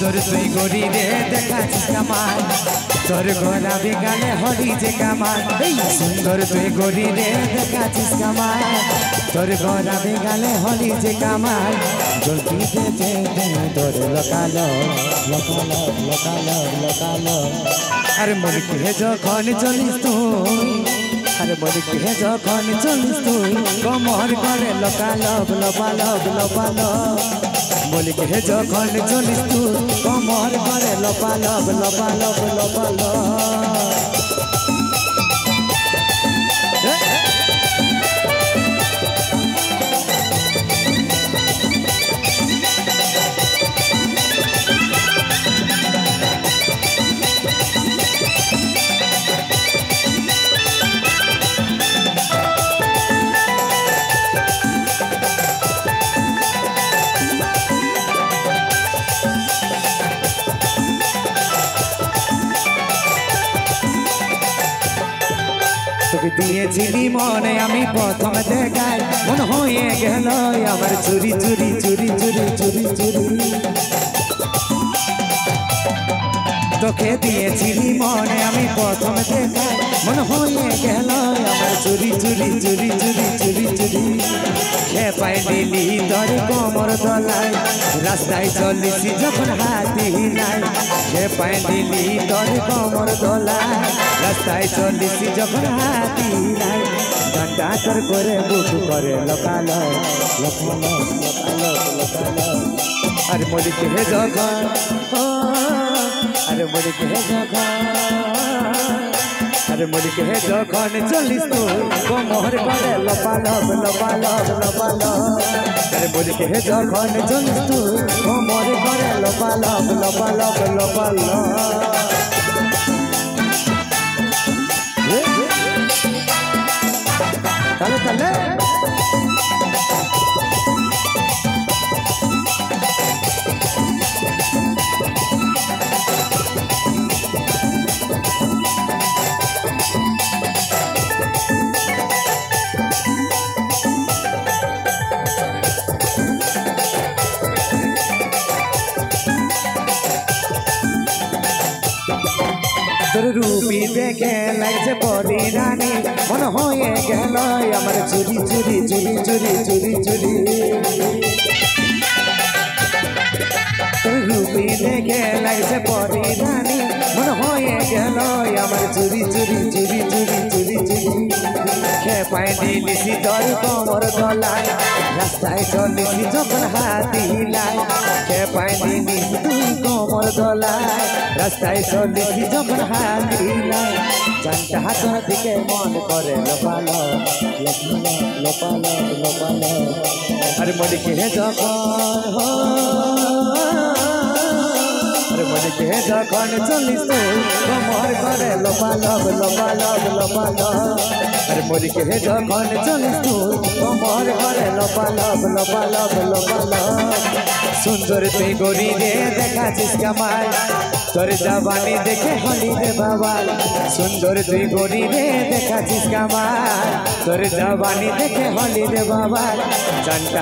সুন্দর তুই গরি রে দেখাছিস কামাল তোর গোলাপি গালে হলি যে কামাল সুন্দর তুই গরি রে দেখাছিস কামাল তোর গোলাপি গালে হলি যে কামাল জলদি দে তোর লোকালো লোকালো লোকালো লোকালো আরে মলিকে যখন চলিস তুই আরে মলিকে যখন চলিস তুই কমর করে লোকালব লোপালব লোপালো মলিকে যখন চলিস তুই কমর করে লোপালব লোপালব লোপালো তোকে দিয়েছিলি মনে আমি প্রথম দেখাই মন হয়ে গেল আমার চুরি চুরি চুরি চুরি চুরি চুরি তোকে দিয়েছিলি মনে আমি প্রথম দেখাই মন হয়ে গেল আমার চুরি চুরি চুরি চুরি চুরি চুরি খেপাই দিলি তোর কোমর তলায় রাস্তায় চলিছি যখন হাতি হিলাই খেপাই দিলি তোর কোমর তলায় রাস্তায় চলিছি যখন হাতি হিলাই ঘন্টা তোর করে বুক করে লোকালো লোকালো লোকালো লোকালো আরে মলিকে যখন আরে মলিকে যখন আরে মলিকে যখন চলিস তুই কোমর করে লোপালব লোপালব লোপালো আরে মলিকে যখন চলিস তুই কোমর করে লোপালব লোপালব লোপালো তালে তালে তোর রূপী দেখে লাগছে বডি রানী মন হয়ে গেল আমার চুরি চুরি চুরি চুরি চুরি চুরি তোর রূপী দেখে লাগছে বডি রানী মন হয়ে গেল আমার চুরি চুরি চুরি চুরি চুরি চুরি খেপাই দিলিছি তোর কোমর তলায় রাস্তায় চলিছি যখন হাতি হিলাই খেপাই দিলিছি তুই কোমর তলায় রাস্তায় চলিছি যখন হাতি হিলাই জানটা হাতের দিকে মন করে লোপালো লোপালো লোপালো লোপালো আরে মলিকে যখন আরে মলিকে যখন চলিস তুই কোমর করে লোপালব লোপালব লোপালো আরে মলিকে যখন চলিস তুই কোমর করে লোপালব লোপালব লোপালো সুন্দর তুই গরি রে দেখাছিস কামাল তোর জবানি দেখে হলি রে বাবা সুন্দর তুই গরি রে দেখাছিস কামাল তোর জবানি দেখে হলি রে বাবা জানটা